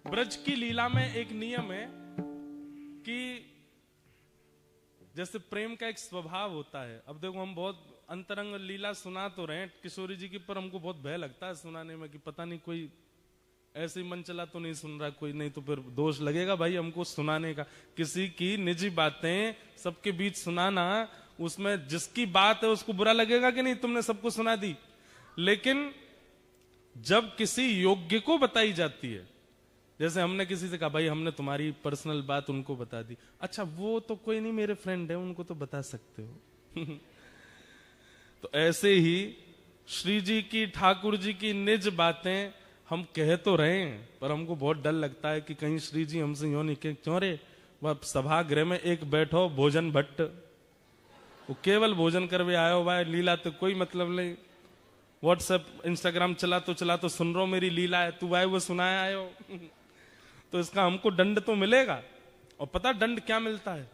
ब्रज की लीला में एक नियम है कि जैसे प्रेम का एक स्वभाव होता है। अब देखो, हम बहुत अंतरंग लीला सुना तो रहे किशोरी जी की, पर हमको बहुत भय लगता है सुनाने में कि पता नहीं कोई ऐसे ही मन चला तो नहीं सुन रहा कोई, नहीं तो फिर दोष लगेगा भाई हमको सुनाने का। किसी की निजी बातें सबके बीच सुनाना, उसमें जिसकी बात है उसको बुरा लगेगा कि नहीं, तुमने सबको सुना दी। लेकिन जब किसी योग्य को बताई जाती है, जैसे हमने किसी से कहा भाई हमने तुम्हारी पर्सनल बात उनको बता दी, अच्छा वो तो कोई नहीं मेरे फ्रेंड है उनको तो बता सकते हो। तो ऐसे ही श्री जी की, ठाकुर जी की निज बातें हम कह तो रहे हैं, पर हमको बहुत डर लगता है कि कहीं श्री जी हमसे यूं नहीं कहें, क्यों रे वह सभागृह में एक बैठो भोजन भट्ट, वो केवल भोजन करवे आयो भाई, लीला तो कोई मतलब नहीं। व्हाट्सएप इंस्टाग्राम चला तो सुन रहा मेरी लीला है, तू भाई वो सुनाया आयो। तो इसका हमको दंड तो मिलेगा। और पता दंड क्या मिलता है?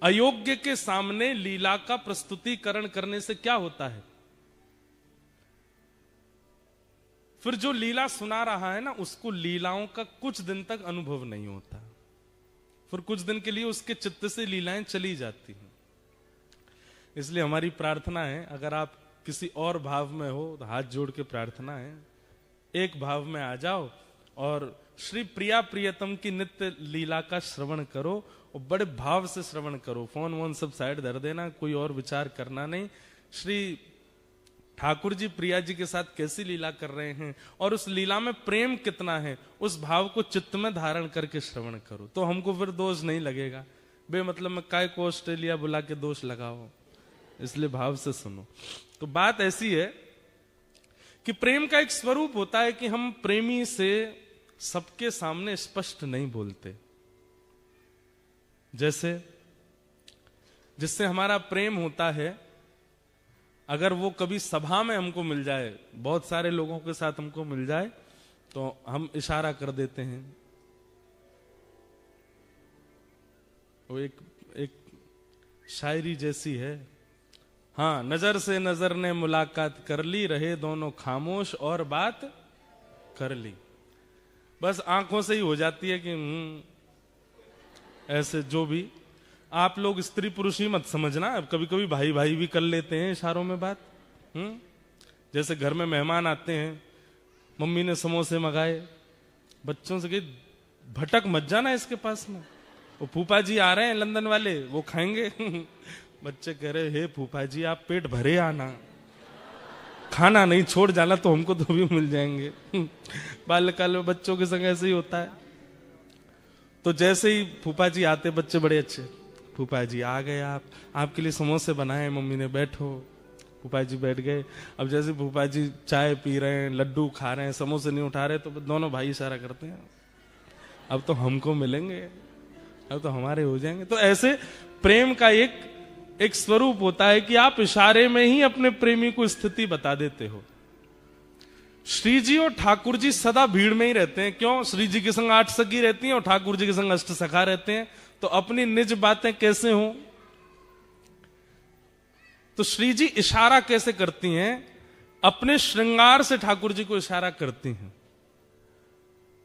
अयोग्य के सामने लीला का प्रस्तुतिकरण करने से क्या होता है? फिर जो लीला सुना रहा है ना, उसको लीलाओं का कुछ दिन तक अनुभव नहीं होता, फिर कुछ दिन के लिए उसके चित्त से लीलाएं चली जाती हैं। इसलिए हमारी प्रार्थना है, अगर आप किसी और भाव में हो तो हाथ जोड़ के प्रार्थना है, एक भाव में आ जाओ और श्री प्रिया प्रियतम की नित्य लीला का श्रवण करो, और बड़े भाव से श्रवण करो। फोन वोन सब साइड धर देना, कोई और विचार करना नहीं। श्री ठाकुर जी प्रिया जी के साथ कैसी लीला कर रहे हैं और उस लीला में प्रेम कितना है, उस भाव को चित्त में धारण करके श्रवण करो, तो हमको फिर दोष नहीं लगेगा। बेमतलब में काय को ऑस्ट्रेलिया बुला के दोष लगाओ, इसलिए भाव से सुनो। तो बात ऐसी है कि प्रेम का एक स्वरूप होता है कि हम प्रेमी से सबके सामने स्पष्ट नहीं बोलते। जैसे जिससे हमारा प्रेम होता है, अगर वो कभी सभा में हमको मिल जाए, बहुत सारे लोगों के साथ हमको मिल जाए, तो हम इशारा कर देते हैं। वो एक शायरी जैसी है, हाँ, नजर से नजर ने मुलाकात कर ली, रहे दोनों खामोश और बात कर ली। बस आंखों से ही हो जाती है कि ऐसे जो भी। आप लोग स्त्री पुरुष ही मत समझना, कभी कभी भाई भाई भी कर लेते हैं इशारों में बात। जैसे घर में मेहमान आते हैं, मम्मी ने समोसे मंगाए, बच्चों से कही भटक मत जाना इसके पास में, वो फूफा जी आ रहे हैं लंदन वाले, वो खाएंगे। बच्चे कह रहे, हे फूफा जी आप पेट भरे आना, खाना नहीं छोड़ जाना, तो हमको तो भी मिल जाएंगे। बाल्यकाल में बच्चों के संग ऐसे ही होता है। तो जैसे ही फूफा जी आते, बच्चे बड़े अच्छे, फूफा जी आ गए, आपके लिए समोसे बनाए मम्मी ने, बैठो। फूफा जी बैठ गए। अब जैसे फूफा जी चाय पी रहे हैं, लड्डू खा रहे हैं, समोसे नहीं उठा रहे, तो दोनों भाई इशारा करते हैं, अब तो हमको मिलेंगे, अब तो हमारे हो जाएंगे। तो ऐसे प्रेम का एक स्वरूप होता है कि आप इशारे में ही अपने प्रेमी को स्थिति बता देते हो। श्री जी और ठाकुर जी सदा भीड़ में ही रहते हैं। क्यों? श्री जी के संग 8 सखी रहती हैं और ठाकुर जी के संग 8 सखा रहते हैं। तो अपनी निज बातें कैसे हो? तो श्री जी इशारा कैसे करती हैं? अपने श्रृंगार से ठाकुर जी को इशारा करती हैं।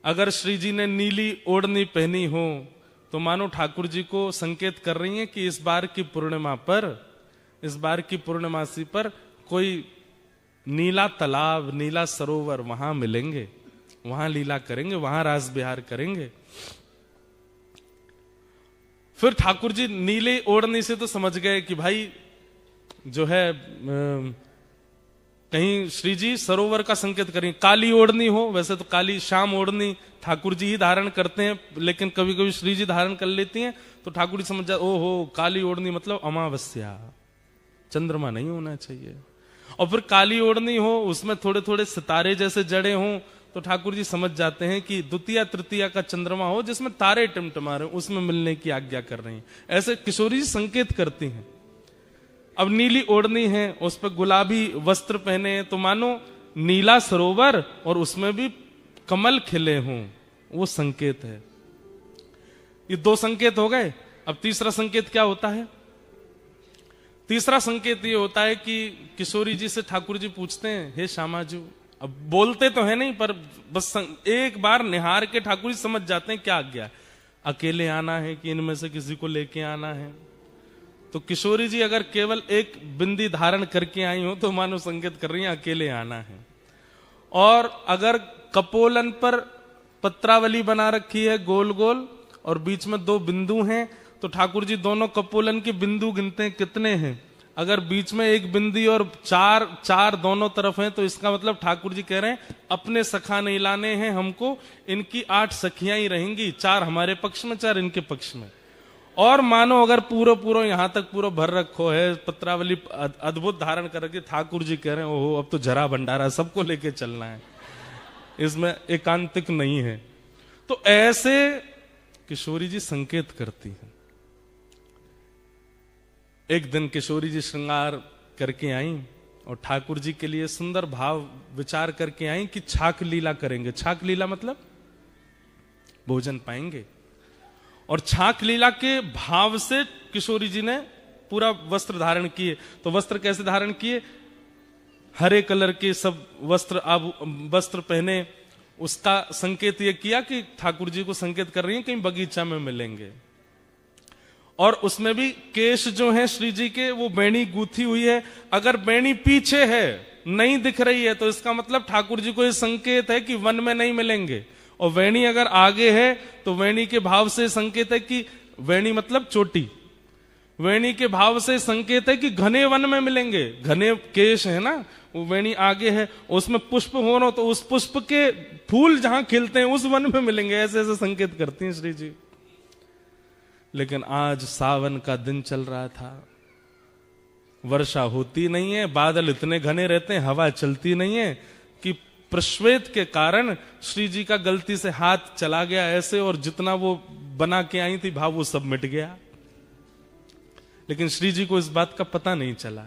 अगर श्री जी ने नीली ओढ़नी पहनी हो, तो मानो ठाकुर जी को संकेत कर रही हैं कि इस बार की पूर्णिमा पर, इस बार की पूर्णमासी पर कोई नीला तालाब, नीला सरोवर, वहां मिलेंगे, वहां लीला करेंगे, वहां रास बिहार करेंगे। फिर ठाकुर जी नीले ओढ़नी से तो समझ गए कि भाई जो है कहीं श्री जी सरोवर का संकेत करें। काली ओढ़नी हो, वैसे तो काली श्याम ओढ़नी ठाकुर जी ही धारण करते हैं, लेकिन कभी कभी श्री जी धारण कर लेती हैं, तो ठाकुर जी समझ जाए, ओहो काली ओढ़नी मतलब अमावस्या, चंद्रमा नहीं होना चाहिए। और फिर काली ओढ़नी हो, उसमें थोड़े थोड़े सितारे जैसे जड़े हों, तो ठाकुर जी समझ जाते हैं कि द्वितीया तृतीया का चंद्रमा हो जिसमें तारे टिमटिमा रहे, उसमें मिलने की आज्ञा कर रही हैं। ऐसे किशोरी जी संकेत करती हैं। अब नीली ओढ़नी है, उस पर गुलाबी वस्त्र पहने हैं, तो मानो नीला सरोवर और उसमें भी कमल खिले हों, वो संकेत है। ये 2 संकेत हो गए। अब तीसरा संकेत क्या होता है? तीसरा संकेत ये होता है कि किशोरी जी से ठाकुर जी पूछते हैं, हे श्यामाजू अब बोलते तो है नहीं, पर बस एक बार निहार के ठाकुर जी समझ जाते हैं क्या आज्ञा है। अकेले आना है कि इनमें से किसी को लेके आना है। तो किशोरी जी अगर केवल एक बिंदी धारण करके आई हो तो मानो संकेत कर रही है अकेले आना है। और अगर कपोलन पर पत्रावली बना रखी है गोल गोल और बीच में 2 बिंदु हैं, तो ठाकुर जी दोनों कपोलन के बिंदु गिनते हैं कितने हैं। अगर बीच में 1 बिंदी और 4 दोनों तरफ हैं, तो इसका मतलब ठाकुर जी कह रहे हैं अपने सखा नहीं लाने हैं हमको, इनकी 8 सखियां ही रहेंगी, 4 हमारे पक्ष में 4 इनके पक्ष में। और मानो अगर पूरा यहां तक पूरा भर रखो है, पत्रावली अद्भुत धारण कर रखी, ठाकुर जी कह रहे हैं ओहो अब तो जरा भंडारा सबको लेके चलना है, इसमें एकांतिक नहीं है। तो ऐसे किशोरी जी संकेत करती हैं। एक दिन किशोरी जी श्रृंगार करके आई और ठाकुर जी के लिए सुंदर भाव विचार करके आई कि छाक लीला करेंगे। छाक लीला मतलब भोजन पाएंगे। और छाक लीला के भाव से किशोरी जी ने पूरा वस्त्र धारण किए। तो वस्त्र कैसे धारण किए? हरे कलर के सब वस्त्र पहने। उसका संकेत यह किया कि ठाकुर जी को संकेत कर रही है कहीं बगीचा में मिलेंगे। और उसमें भी केश जो है श्री जी के वो बेणी गूथी हुई है। अगर बेणी पीछे है नहीं दिख रही है तो इसका मतलब ठाकुर जी को यह संकेत है कि वन में नहीं मिलेंगे। और वेणी अगर आगे है तो वेणी के भाव से संकेत है कि वेणी मतलब चोटी, वेणी के भाव से संकेत है कि घने वन में मिलेंगे। घने केश है ना, वो वेणी आगे है, उसमें पुष्प हो ना तो उस पुष्प के फूल जहां खिलते हैं उस वन में मिलेंगे। ऐसे ऐसे संकेत करती हैं श्री जी। लेकिन आज सावन का दिन चल रहा था, वर्षा होती नहीं है, बादल इतने घने रहते हैं, हवा चलती नहीं है कि प्रश्वेत के कारण श्री जी का गलती से हाथ चला गया ऐसे, और जितना वो बना के आई थी भाव वो सब मिट गया। लेकिन श्री जी को इस बात का पता नहीं चला।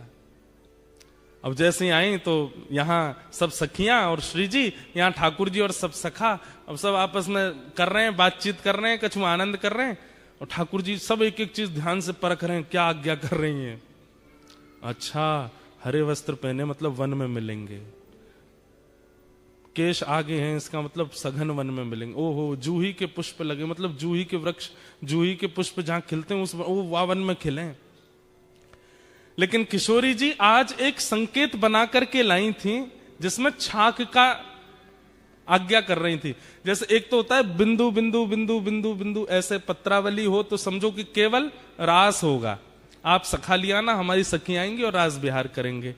अब जैसे ही आई तो यहां सब सखियां और श्री जी, यहां ठाकुर जी और सब सखा, अब सब आपस में कर रहे हैं, बातचीत कर रहे हैं, कछु आनंद कर रहे हैं। और ठाकुर जी सब एक एक चीज ध्यान से परख रहे हैं, क्या आज्ञा कर रही हैं। अच्छा, हरे वस्त्र पहने मतलब वन में मिलेंगे, केश आगे हैं इसका मतलब सघन वन में मिलेंगे। ओहो, जूही के पुष्प लगे मतलब जूही के वृक्ष, जूही के पुष्प जहां खिलते हैं उस वन में खिले। लेकिन किशोरी जी आज एक संकेत बना करके लाई थी जिसमें छाक का आज्ञा कर रही थी। जैसे एक तो होता है बिंदु बिंदु बिंदु बिंदु बिंदु, ऐसे पत्रावली हो तो समझो कि केवल रास होगा, आप सखा लिया ना, हमारी सखी आएंगी और रास विहार करेंगे।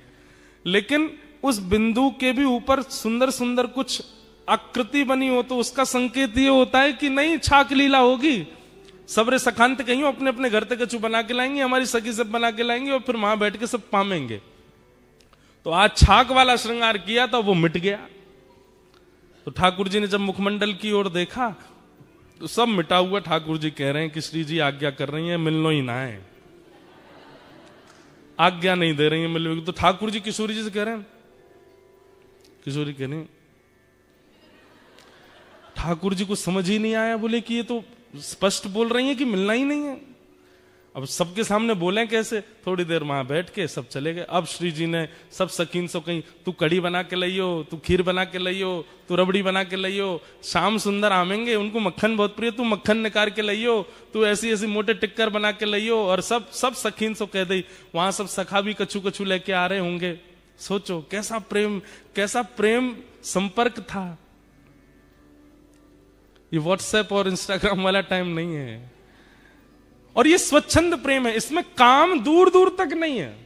लेकिन उस बिंदु के भी ऊपर सुंदर सुंदर कुछ आकृति बनी हो तो उसका संकेत ये होता है कि नहीं छाक लीला होगी। सबरे सखांत कहीं अपने अपने घर तक कछु बना के लाएंगे, हमारी सखी सब बना के लाएंगे और फिर वहां बैठ के सब पामेंगे। तो आज छाक वाला श्रृंगार किया था वो मिट गया। तो ठाकुर जी ने जब मुखमंडल की ओर देखा तो सब मिटा हुआ। ठाकुर जी कह रहे हैं कि श्री जी आज्ञा कर रही है मिलनो ही ना है, आज्ञा नहीं दे रही है मिलने की। तो ठाकुर जी किशोरी जी से कह रहे हैं, किशोरी कह रहे ठाकुर जी को समझ ही नहीं आया, बोले कि ये तो स्पष्ट बोल रही है कि मिलना ही नहीं है। अब सबके सामने बोले कैसे? थोड़ी देर वहां बैठ के सब चले गए। अब श्री जी ने सब सकीन से कहीं तू कढ़ी बना के लाइयो, तू खीर बना के लाइयो, तू रबड़ी बना के लाइयो, श्याम सुंदर आमेंगे उनको मक्खन बहुत प्रिय, तू मक्खन निकाल के लाइयो, तू ऐसी ऐसी मोटे टिक्कर बना के लाइयो। और सब सकीन से कह दी। वहां सब सखा भी कछु कछु लेके आ रहे होंगे। सोचो कैसा प्रेम संपर्क था। ये व्हाट्सएप और इंस्टाग्राम वाला टाइम नहीं है। और ये स्वच्छंद प्रेम है, इसमें काम दूर दूर तक नहीं है।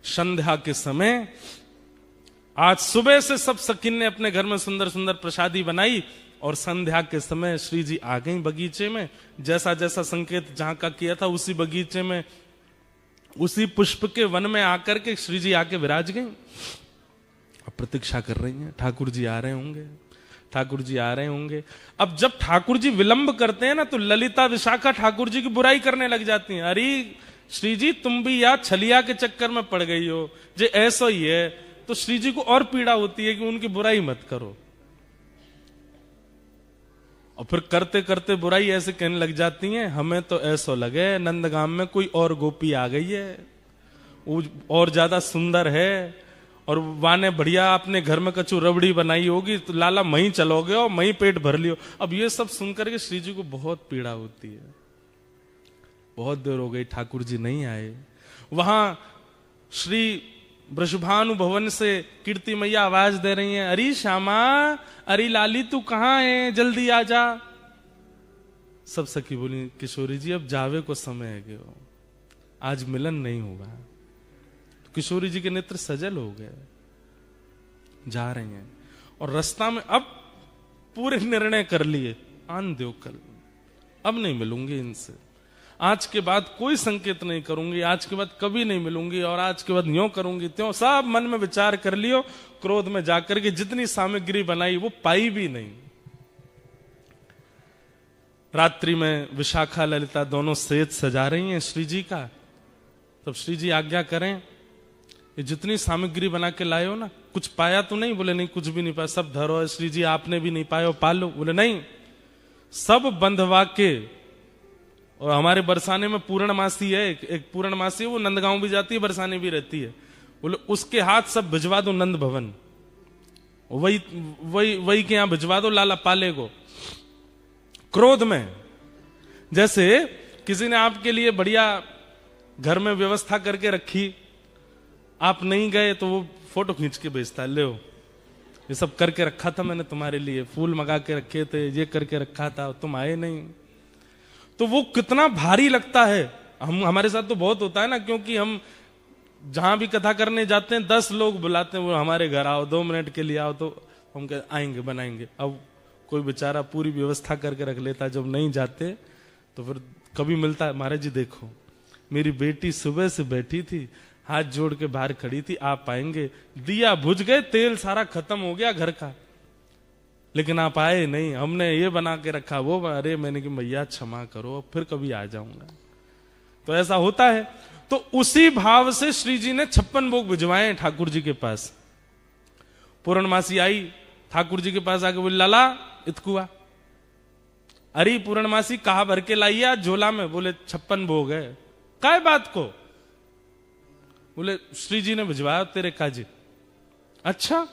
संध्या के समय आज सुबह से सब सखिन ने अपने घर में सुंदर सुंदर प्रसादी बनाई और संध्या के समय श्री जी आ गई बगीचे में। जैसा जैसा संकेत जहां का किया था उसी बगीचे में, उसी पुष्प के वन में आकर के श्री जी आके विराज गई। अब प्रतीक्षा कर रही हैं, ठाकुर जी आ रहे होंगे, ठाकुर जी आ रहे होंगे। अब जब ठाकुर जी विलंब करते हैं ना तो ललिता विशाखा ठाकुर जी की बुराई करने लग जाती हैं। अरे श्री जी तुम भी या छलिया के चक्कर में पड़ गई हो, जे ऐसा ही है। तो श्री जी को और पीड़ा होती है कि उनकी बुराई मत करो। और फिर करते करते बुराई ऐसे कहने लग जाती हैं, हमें तो ऐसा लगे नंदगाम में कोई और गोपी आ गई है, वो और ज्यादा सुंदर है, और वाने बढ़िया आपने घर में कचू रबड़ी बनाई होगी, तो लाला मही चलोगे और मही पेट भर लियो। अब ये सब सुनकर के श्री जी को बहुत पीड़ा होती है। बहुत देर हो गई, ठाकुर जी नहीं आए। वहां श्री वृषभानु भवन से कीर्ति मैया आवाज दे रही हैं, अरे श्यामा, अरे लाली तू कहां है, जल्दी आ जा। सब सखी बोली, किशोरी जी अब जावे को समय है गयो, आज मिलन नहीं होगा। किशोरी जी के नेत्र सजल हो गए, जा रही हैं। और रास्ता में अब पूरे निर्णय कर लिए, आन दो कल, अब नहीं मिलूंगी इनसे, आज के बाद कोई संकेत नहीं करूंगी, आज के बाद कभी नहीं मिलूंगी, और आज के बाद यूं करूंगी त्यों। सब मन में विचार कर लियो। क्रोध में जाकर के जितनी सामग्री बनाई वो पाई भी नहीं। रात्रि में विशाखा ललिता दोनों सेज सजा रही हैं श्री जी का। तब श्री जी आज्ञा करें, ये जितनी सामग्री बना के लाए हो ना, कुछ पाया तो नहीं? बोले नहीं, कुछ भी नहीं पाया, सब धरो है श्री जी, आपने भी नहीं पाया, पालो। बोले नहीं, सब बंधवा के। और हमारे बरसाने में पूर्णमासी है, एक पूर्णमासी है, वो नंदगांव भी जाती है, बरसाने भी रहती है। बोले उसके हाथ सब भिजवा दो नंद भवन, वही वही वही के यहां भिजवा दो, लाला पाले को। क्रोध में जैसे किसी ने आपके लिए बढ़िया घर में व्यवस्था करके रखी, आप नहीं गए तो वो फोटो खींच के भेजता है, ले ये सब करके रखा था मैंने तुम्हारे लिए, फूल मंगा के रखे थे, ये करके रखा था, तुम आए नहीं। तो वो कितना भारी लगता है। हमारे साथ तो बहुत होता है ना, क्योंकि हम जहां भी कथा करने जाते हैं 10 लोग बुलाते हैं, वो हमारे घर आओ, 2 मिनट के लिए आओ, तो हम आएंगे बनाएंगे। अब कोई बेचारा पूरी व्यवस्था करके रख लेता, जब नहीं जाते तो फिर कभी मिलता है, महाराज जी देखो मेरी बेटी सुबह से बैठी थी, हाथ जोड़ के बाहर खड़ी थी, आप आएंगे, दिया बुझ गए, तेल सारा खत्म हो गया घर का, लेकिन आप आए नहीं, हमने ये बना के रखा वो। अरे मैंने कि मैया क्षमा करो, फिर कभी आ जाऊंगा। तो ऐसा होता है। तो उसी भाव से श्री जी ने 56 भोग भिजवाए ठाकुर जी के पास। पूर्णमासी आई ठाकुर जी के पास आके बोली, लाला इतकुआ। अरे पूर्णमासी कहा भर के लाइए आज झोला में? बोले 56 भोग है। काय बात को? बोले श्री जी ने भिजवाया तेरे काजी। अच्छा,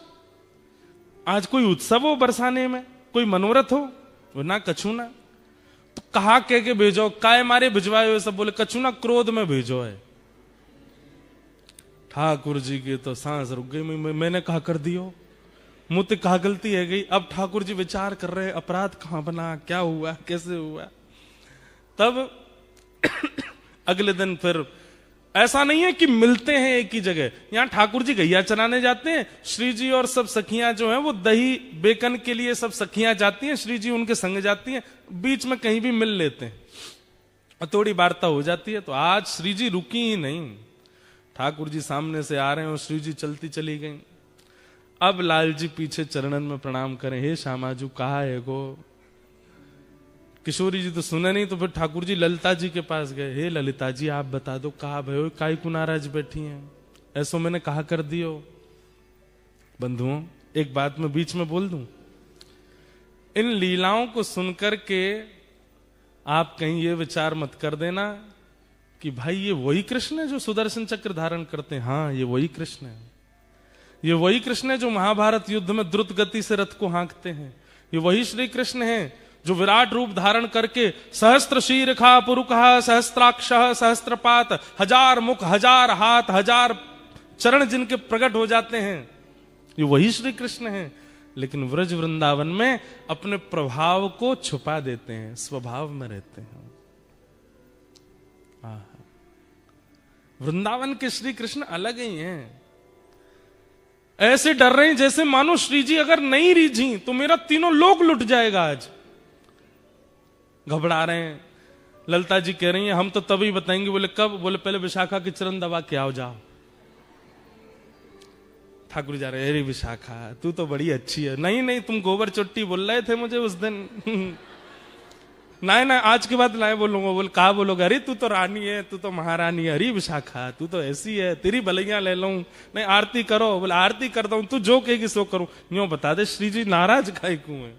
आज कोई उत्सव हो बरसाने में, कोई मनोरथ हो? वो ना कछु ना। तो कहा कह के भेजो, काय मारे भिजवाए हो सब? बोले कछु ना, क्रोध में भेजो है। ठाकुर जी की तो सांस रुक गई। मैंने कहा कर दियो, मुझसे कहा गलती है गई। अब ठाकुर जी विचार कर रहे, अपराध कहां बना, क्या हुआ, कैसे हुआ। तब अगले दिन फिर ऐसा नहीं है कि मिलते हैं एक ही जगह। यहां ठाकुर जी गैया चराने जाते हैं, श्री जी और सब सखियां जो हैं वो दही बेकन के लिए सब सखियां जाती हैं, श्री जी उनके संग जाती हैं, बीच में कहीं भी मिल लेते हैं और थोड़ी वार्ता हो जाती है। तो आज श्री जी रुकी ही नहीं, ठाकुर जी सामने से आ रहे हैं और श्री जी चलती चली गई। अब लाल जी पीछे चरणन में प्रणाम करें, हे श्यामाजू कहा है गो। किशोरी जी तो सुने नहीं, तो फिर ठाकुर जी ललिता जी के पास गए, हे ललिता जी आप बता दो कहा भयो, काई को नाराज बैठी हैं, ऐसो मैंने कहा कर दियो। बंधुओं एक बात मैं बीच में बोल दूं, इन लीलाओं को सुनकर के आप कहीं ये विचार मत कर देना कि भाई ये वही कृष्ण है जो सुदर्शन चक्र धारण करते हैं। हाँ ये वही कृष्ण है, ये वही कृष्ण है जो महाभारत युद्ध में द्रुत गति से रथ को हाँकते हैं। ये वही श्री कृष्ण है जो विराट रूप धारण करके सहस्त्र शीर्षा पुरुषः सहस्त्राक्षः सहस्त्रपात, 1000 मुख 1000 हाथ 1000 चरण जिनके प्रकट हो जाते हैं, ये वही श्री कृष्ण है। लेकिन व्रज वृंदावन में अपने प्रभाव को छुपा देते हैं, स्वभाव में रहते हैं। वृंदावन के श्री कृष्ण अलग ही हैं। ऐसे डर रहे हैं जैसे मानो श्री जी अगर नहीं रीझी तो मेरा तीनों लोक लुट जाएगा। आज घबरा रहे हैं। ललिता जी कह रही हैं हम तो तभी बताएंगे। बोले कब? बोले पहले विशाखा की चरण दबा के आओ, जाओ। ठाकुर जा रहे, अरे विशाखा तू तो बड़ी अच्छी है। नहीं नहीं तुम गोबर चोट्टी बोल रहे थे मुझे उस दिन। ना ना आज के बाद लाए बोलूंगा। बोल कहा बोलोगे? अरे तू तो रानी है, तू तो महारानी है। अरे विशाखा तू तो ऐसी है, तेरी भलैया ले लूं। नहीं आरती करो। बोले आरती करता हूं, तू जो कहेगी सो करूं। यूं बता दे श्री जी नाराज काहे क्यों है?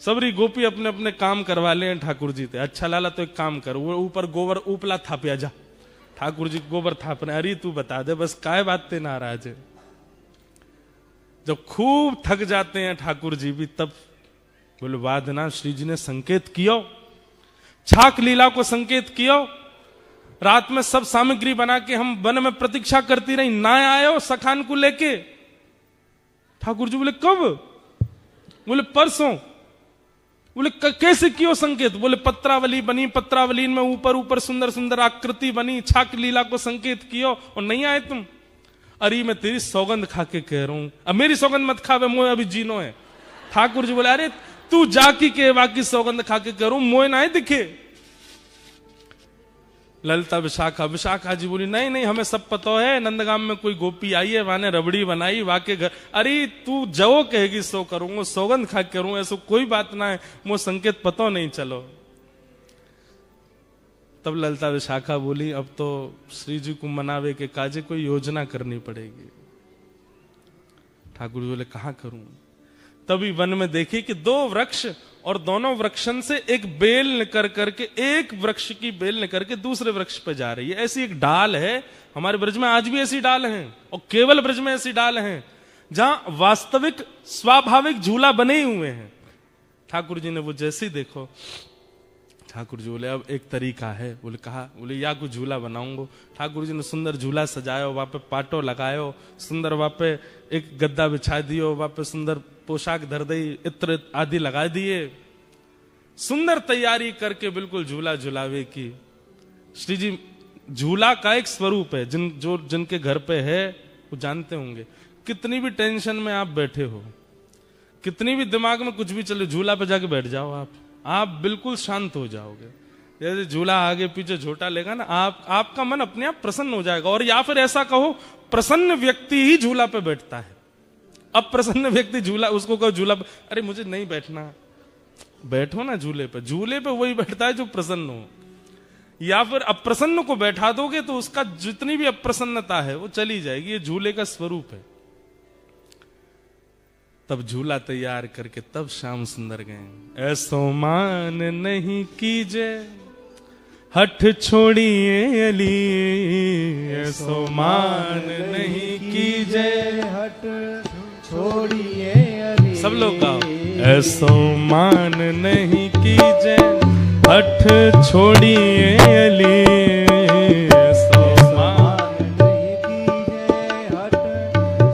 सबरी गोपी अपने अपने काम करवा ले ठाकुर जी थे। अच्छा लाला तो एक काम कर, वो ऊपर गोबर उपला थापिया जा, ठाकुर जी गोबर थापने, अरे तू बता दे बस काय बात ते नाराज है। जब खूब थक जाते हैं ठाकुर जी भी, तब बोले वादना श्री जी ने संकेत किया, छाक लीला को संकेत किया। रात में सब सामग्री बना के हम वन में प्रतीक्षा करती रही, ना आयो सखान को लेके। ठाकुर जी बोले कब? बोले परसों। बोले कैसे कियो संकेत? बोले पत्रावली बनी, पत्रावली में ऊपर ऊपर सुंदर सुंदर आकृति बनी, छाक लीला को संकेत कियो और नहीं आए तुम। अरे मैं तेरी सौगंध खा के कह रहा हूं, अब मेरी सौगंध मत खावे, मोए अभी जीनो है। ठाकुर जी बोले अरे तू जाकी के बाकी सौगंध खा के कह रहा हूं, मोए ना दिखे। ललिता विशाखा, विशाखा जी बोली नहीं नहीं हमें सब पता है, नंदगाम में कोई गोपी आई है, वाने रबड़ी बनाई, वाके घर। अरे तू जो कहेगी सो करूंगा, सौगंध खा के करूंगा, ऐसा कोई बात ना है, मो संकेत पता नहीं चलो। तब ललिता विशाखा बोली अब तो श्री जी को मनावे के काजे कोई योजना करनी पड़ेगी। ठाकुर जी बोले कहां करूं? तभी वन में देखी कि दो वृक्ष, और दोनों वृक्षन से एक बेल निकल करके, एक वृक्ष की बेल निकल के दूसरे वृक्ष पे जा रही है। ऐसी एक डाल है, हमारे ब्रज में आज भी ऐसी डाल है, और केवल ब्रज में ऐसी डाल है जहां वास्तविक स्वाभाविक झूला बने ही हुए हैं। ठाकुर जी ने वो जैसे देखो, ठाकुर जी बोले अब एक तरीका है। बोले कहा? बोले या कुछ झूला बनाऊंगा। ठाकुर जी ने सुंदर झूला सजायो, वहां पे पाटो लगायो, सुंदर वहां पे एक गद्दा बिछा दियो, वहां पे सुंदर पोशाक धर दी, इत्र आदि लगा दिए, सुंदर तैयारी करके बिल्कुल झूला झुलावे की। श्री जी झूला का एक स्वरूप है, जिनके घर पे है वो जानते होंगे। कितनी भी टेंशन में आप बैठे हो, कितनी भी दिमाग में कुछ भी चले, झूला पे जाके बैठ जाओ, आप बिल्कुल शांत हो जाओगे। जैसे झूला आगे पीछे झोटा लेगा ना, आपका मन अपने आप प्रसन्न हो जाएगा। और या फिर ऐसा कहो, प्रसन्न व्यक्ति ही झूला पे बैठता है। अब प्रसन्न व्यक्ति झूला, उसको कहो झूला पे, अरे मुझे नहीं बैठना, बैठो ना झूले पे। झूले पे वही बैठता है जो प्रसन्न हो। या फिर अप्रसन्न को बैठा दोगे तो उसका जितनी भी अप्रसन्नता है वो चली जाएगी। ये झूले का स्वरूप है। तब झूला तैयार करके तब श्याम सुंदर गए। ऐसो मान नहीं कीजे हठ छोड़िए अली, ऐसो मान नहीं कीजे हठ छोड़िए अली। सब लोग गाओ। ऐसो मान नहीं कीजे हठ छोड़िए अली, ऐसो मान नहीं कीजे हठ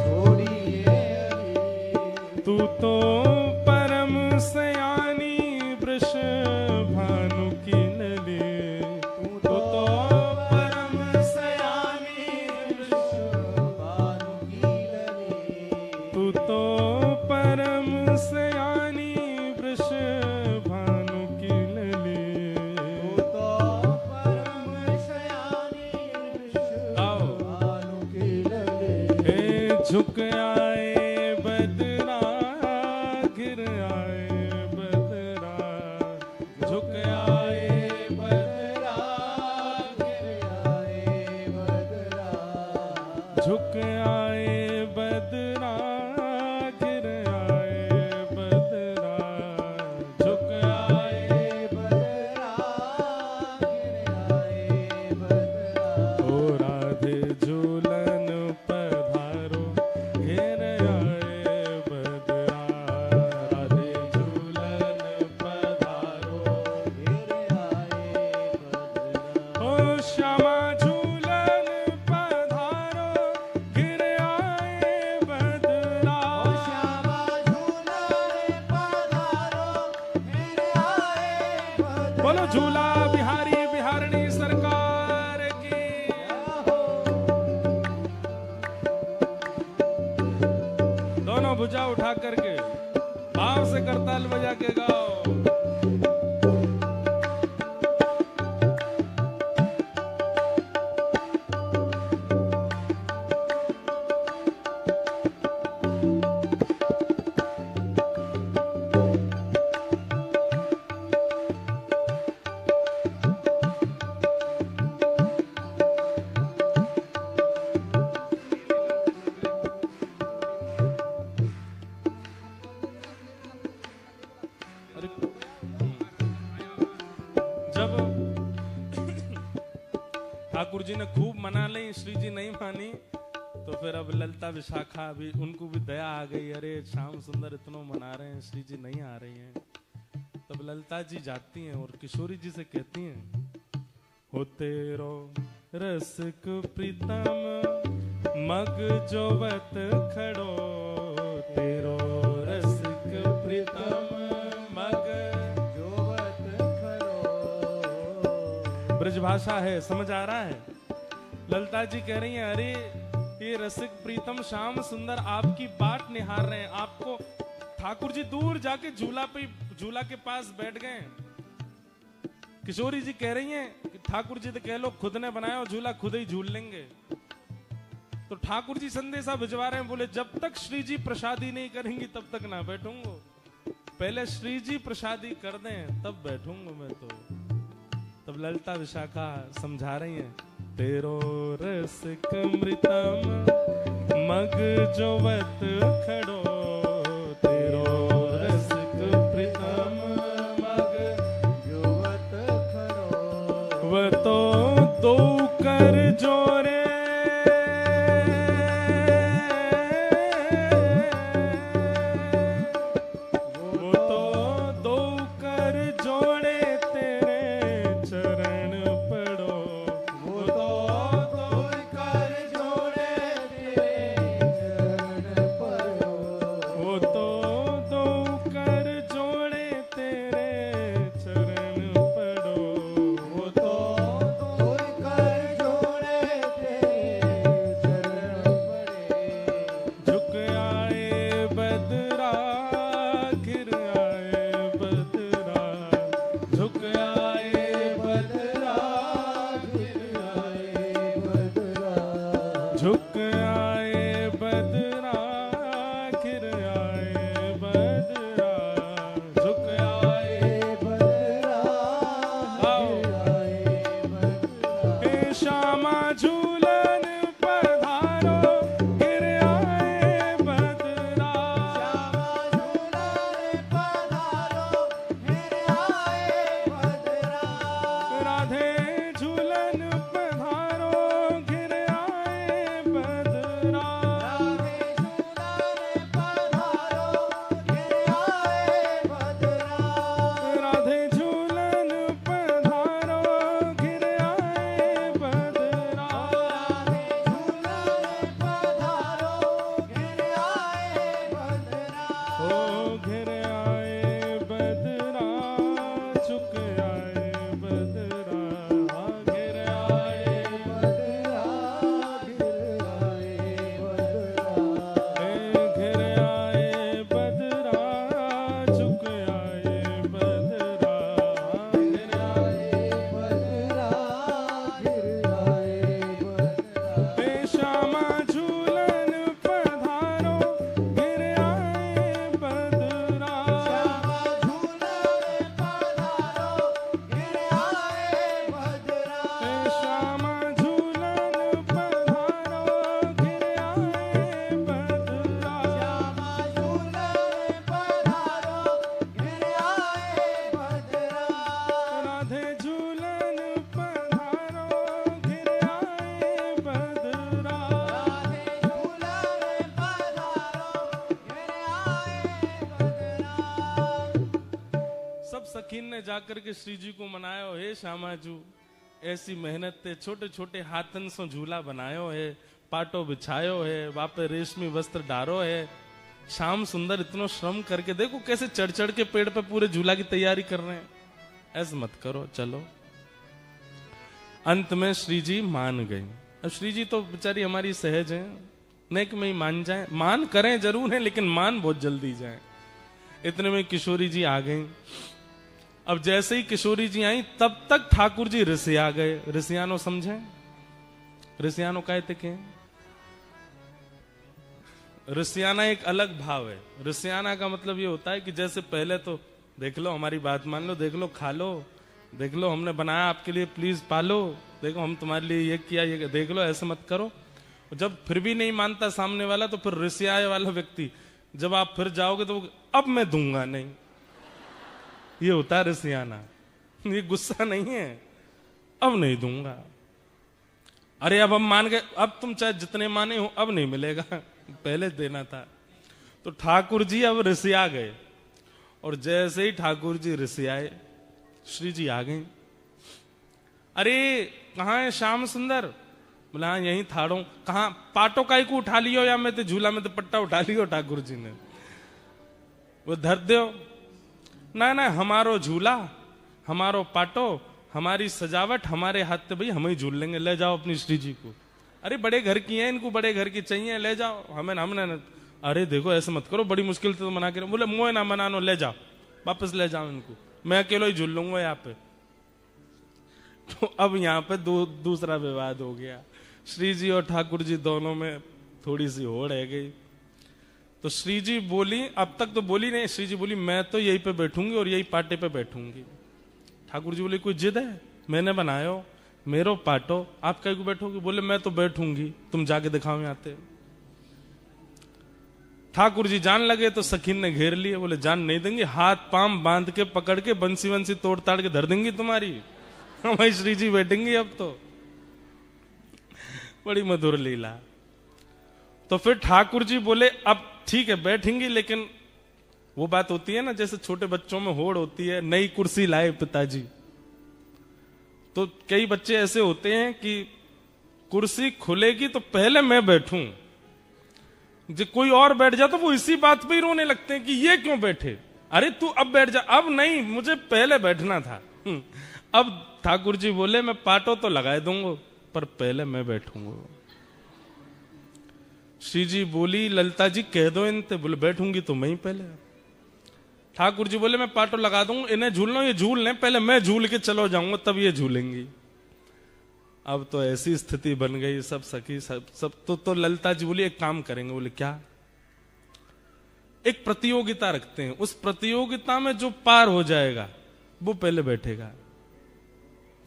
छोड़िए अली। तू तो परम सयानी वृष भानु की नली, तू तो परम सयानी वृष भानु की लली। तू तो परम सयानी वृष भानु की नली। तू तो परम सयानी वृष आओ। भानु की लली। हे झुक आए बदरा, गिर आए बदरा, झुक आए बदरा, गिर आए बदरा। झुक आए बदरा, गिर आए बदरा, झुक आए बदरा गिर आए बदरा। ओ राधे झूलन पधारो, घेर आए बदरा, राधे झूलन पधारो। गिर आए बदरा। ओ श्यामा झूलन पधारो, गिर आए जी ने खूब मना ली, श्री जी नहीं मानी, तो फिर अब ललिता विशाखा भी, उनको भी दया आ गई, अरे श्याम सुंदर इतना मना रहे हैं, श्री जी नहीं आ रही हैं। तब ललिता जी जाती हैं और किशोरी जी से कहती हैं, हो तेरो रसिक प्रीतम मग जोवत खड़ो, तेरो रसिक प्रीतम मग जोवत खड़ो। ब्रजभाषा है, समझ आ रहा है। ललिता जी कह रही हैं, अरे ये रसिक प्रीतम श्याम सुंदर आपकी बाट निहार रहे हैं, आपको ठाकुर जी दूर जाके झूला के पास बैठ गए। किशोरी जी कह रही हैं कि ठाकुर जी तो कह लो खुद ने बनाया झूला, खुद ही झूल लेंगे। तो ठाकुर जी संदेशा भिजवा रहे हैं, बोले जब तक श्री जी प्रसादी नहीं करेंगी तब तक ना बैठूंगा, पहले श्री जी प्रसादी कर दें तब बैठूंगा मैं। तो तब ललिता विशाखा समझा रही हैं, तेरो रसिक मृतम मग जोवत खड़ो, तेरो रसिक प्रीतम मग जोवत खड़ो। वह तो दो कर जोरे, वो तो दो कर जोड़े तेरे चरण पड़ो, वो तो दो कर जोड़े तेरे चरण पड़ो। वो तो दो कर जोड़े तेरे चरण पड़ो, वो तो दो कर जोड़े तेरे चरण पड़े। झुक आए बदरा घिर आए बदरा, झुक आए बदरा गिर आए बदरा। झुक आए बदरा घिर आए बदरा, झुक आए बदरा आओ। गिर आए बदरा। हे श्यामा झूलन पधारो घिर आए बदरा, राधे झूलन पधारो घिर आए बदरा, राधे झूलन पधारो घिर आए बदरा, ओ घिर आए बदरा, झुक आए बदरा, घिर आए घिर आए बदरा, झुक आए बदरा, घिर हे श्यामा झूलन पधारो घिर आए बदरा, हे श्यामा झूलन पधारो घिर आए बदरा, राधे झूलन पधारो घिर आए बदरा। सब सखीन ने जाकर के श्री जी को मनायो, हे श्यामाजू ऐसी मेहनत ते छोटे छोटे हाथन से झूला बनायो है, पाटो बिछायो है, वापे रेशमी वस्त्र डारो है, श्याम सुंदर इतना श्रम करके देखो कैसे चढ़ चढ़ के पेड़ पे पूरे झूला की तैयारी कर रहे हैं। ऐसे मत करो, चलो। अंत में श्री जी मान गई। अब श्री जी तो बेचारी हमारी सहज है, नेक में ही मान जाए, मान करें जरूर है लेकिन मान बहुत जल्दी जाए। इतने में किशोरी जी आ गई। अब जैसे ही किशोरी जी आई तब तक ठाकुर जी ऋषिया गए। ऋषियानो समझे? ऋषियानो कहते के ऋषियाना एक अलग भाव है। ऋषियाना का मतलब ये होता है कि जैसे पहले तो देख लो, हमारी बात मान लो, देख लो, खा लो, देख लो हमने बनाया आपके लिए, प्लीज पालो, देखो हम तुम्हारे लिए ये किया, ये देख लो, ऐसे मत करो। जब फिर भी नहीं मानता सामने वाला तो फिर ऋषियाए वाला व्यक्ति, जब आप फिर जाओगे तो अब मैं दूंगा नहीं, ये होता है ऋषियाना। ये गुस्सा नहीं है, अब नहीं दूंगा। अरे अब हम मान गए, अब तुम चाहे जितने माने हो अब नहीं मिलेगा, पहले देना था। तो ठाकुर जी अब रिसिया गए, और जैसे ही ठाकुर जी रिसियाए, श्री जी आ गए। अरे कहाँ है श्याम सुंदर? बोला हाँ यहीं थाड़ो। कहाँ? पाटो काई को उठा लियो, या मैं तो झूला में तो पट्टा उठा लियो ठाकुर जी ने। वो धर दो ना ना, हमारो झूला, हमारो पाटो, हमारी सजावट, हमारे हाथ से भाई हम ही झूल लेंगे, ले जाओ अपनी श्री जी को। अरे बड़े घर की हैं, इनको बड़े घर की चाहिए, ले जाओ। हमें हमने, अरे देखो ऐसे मत करो, बड़ी मुश्किल से तो मना के। बोले मुँह ना मनानो, ले जाओ, वापस ले जाओ इनको, मैं अकेला ही झूल लूंगा यहाँ पे। तो अब यहाँ पे दूसरा विवाद हो गया। श्री जी और ठाकुर जी दोनों में थोड़ी सी होड़ है गई। तो श्री जी बोली, अब तक तो बोली नहीं, श्री जी बोली मैं तो यहीं पे बैठूंगी और यही पाटे पे बैठूंगी। ठाकुर जी बोले कोई जिद है? मैंने बनायो, मेरो पाटो, आप कहीं को बैठोगे? बोले मैं तो बैठूंगी, तुम जाके दिखाओ यहाँ पे। ठाकुर जी जान लगे तो सखीन ने घेर लिए, बोले जान नहीं देंगे, हाथ पांव बांध के पकड़ के बंसी वंसी तोड़ ताड़ के धर देंगी तुम्हारी। हमारी श्री जी बैठेंगी अब तो। बड़ी मधुर लीला। तो फिर ठाकुर जी बोले अब ठीक है बैठेंगी, लेकिन वो बात होती है ना जैसे छोटे बच्चों में होड़ होती है, नई कुर्सी लाए पिताजी। तो कई बच्चे ऐसे होते हैं कि कुर्सी खुलेगी तो पहले मैं बैठूं, जो कोई और बैठ जा तो वो इसी बात पे ही रोने लगते हैं कि ये क्यों बैठे, अरे तू अब बैठ जा। अब नहीं, मुझे पहले बैठना था। अब ठाकुर जी बोले मैं पाटो तो लगा दूंगा, पर पहले मैं बैठूंगा। श्री जी बोली ललिता जी कह दो इनते। बोले बैठूंगी तो मैं ही पहले। ठाकुर जी बोले मैं पाटो लगा दूंगा, इन्हें झूलना, ये झूल लें, पहले मैं झूल के चलो जाऊंगा तब ये झूलेंगी। अब तो ऐसी स्थिति बन गई, सब सखी सब तो ललिता जी बोली एक काम करेंगे। बोले क्या? एक प्रतियोगिता रखते हैं, उस प्रतियोगिता में जो पार हो जाएगा वो पहले बैठेगा।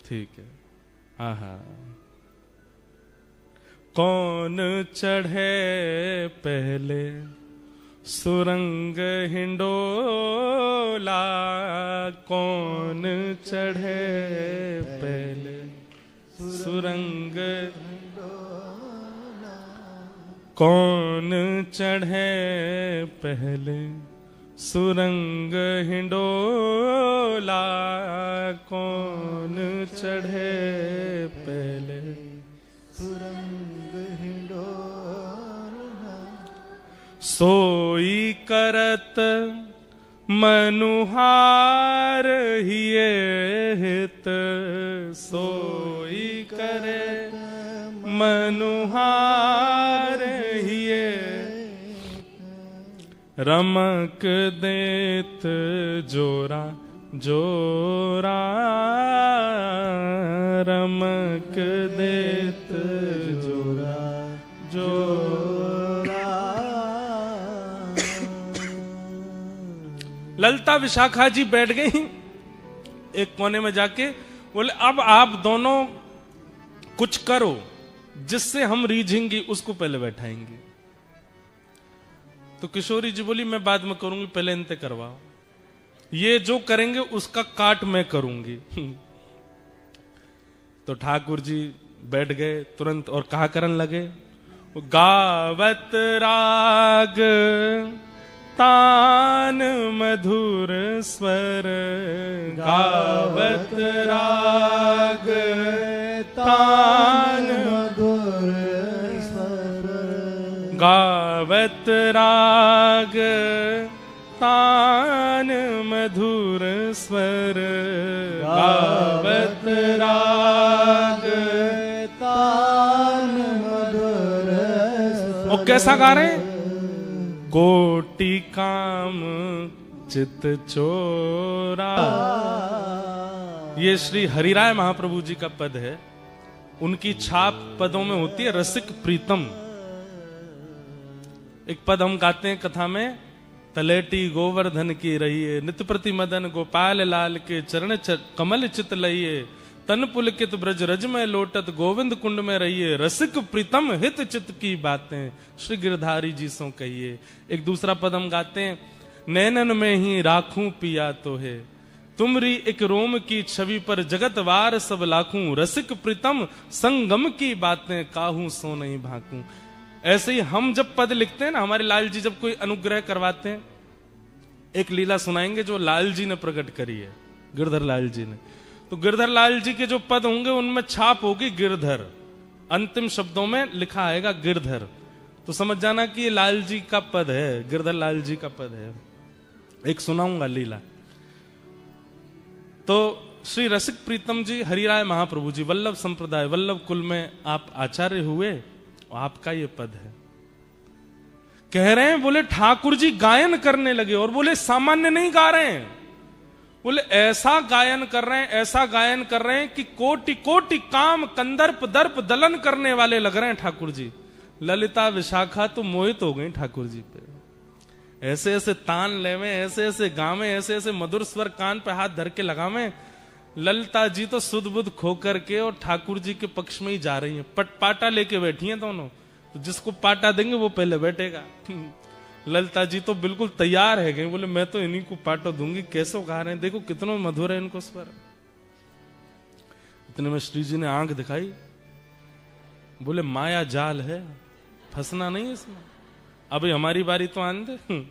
ठीक है। हाँ हाँ। कौन चढ़े पहले सुरंग हिंडोला, कौन चढ़े पहले सुरंग, कौन चढ़े पहले सुरंग हिंडोला, कौन चढ़े पहले सुरंग हिंडोला। सोई करत मनुहार हिये हित, सोई करे मनुहार हिये, रमक देत जोरा जोरा, रमक देत जोरा जोरा। ललिता विशाखा जी बैठ गई एक कोने में जाके। बोले अब आप दोनों कुछ करो जिससे हम रीझेंगी, उसको पहले बैठाएंगे। तो किशोरी जी बोली मैं बाद में करूंगी, पहले इनते करवाओ, ये जो करेंगे उसका काट मैं करूंगी। तो ठाकुर जी बैठ गए तुरंत और कहा करन लगे, गावत राग तान मधुर स्वर, गावत राग तान मधुर स्वर, गावत राग तान मधुर स्वर, गावत राग तान मधुर स्वर। और कैसा गा रहे हैं? कोटि काम चित चोरा। ये श्री हरिराय महाप्रभु जी का पद है, उनकी छाप पदों में होती है रसिक प्रीतम। एक पद हम गाते हैं कथा में, तलेटी गोवर्धन की रहिए, नित्य प्रति मदन गोपाल लाल के चरण कमल चित लइए, तन पुलकित ब्रज रज में लोटत गोविंद कुंड में रहिए, रसिक प्रीतम हित चित की बातें श्री गिरधारी जी सो कहिए। एक दूसरा पद हम गाते हैं, नैनन में ही राखूं पिया तो है, तुमरी एक रोम की छवि पर जगत वार सब लाखूं, रसिक प्रीतम संगम की बातें काहू सो नहीं भाकूं। ऐसे ही हम जब पद लिखते हैं ना, हमारे लाल जी जब कोई अनुग्रह करवाते हैं, एक लीला सुनाएंगे जो लाल जी ने प्रकट करी है, गिरधर लाल जी ने। तो गिरधर लाल जी के जो पद होंगे उनमें छाप होगी गिरधर, अंतिम शब्दों में लिखा आएगा गिरधर। तो समझ जाना कि ये लाल जी का पद है, गिरधर लाल जी का पद है। एक सुनाऊंगा लीला। तो श्री रसिक प्रीतम जी हरिराय महाप्रभु जी वल्लभ संप्रदाय वल्लभ कुल में आप आचार्य हुए, आपका ये पद है। कह रहे हैं, बोले ठाकुर जी गायन करने लगे, और बोले सामान्य नहीं गा रहे हैं, बोले ऐसा गायन कर रहे हैं, ऐसा गायन कर रहे हैं कि कोटि कोटि काम कंदर्प दर्प दलन करने वाले लग रहे हैं ठाकुर जी। ललिता विशाखा तो मोहित हो गई ठाकुर जी पे। ऐसे ऐसे तान लेवे, ऐसे ऐसे गावे, ऐसे ऐसे मधुर स्वर कान पे हाथ धर के लगावे। ललिता जी तो सुध बुध खो करके और ठाकुर जी के पक्ष में ही जा रही हैं। पाटा लेके बैठी हैं दोनों, तो जिसको पाटा देंगे वो पहले बैठेगा। ललिता जी तो बिल्कुल तैयार है गई, बोले मैं तो इन्हीं को पाटो दूंगी। कैसे गा रहे हैं, देखो कितना मधुर है इनको स्वर। इतने में श्री जी ने आंख दिखाई, बोले माया जाल है, फंसना नहीं इसमें, अभी हमारी बारी तो आने दे।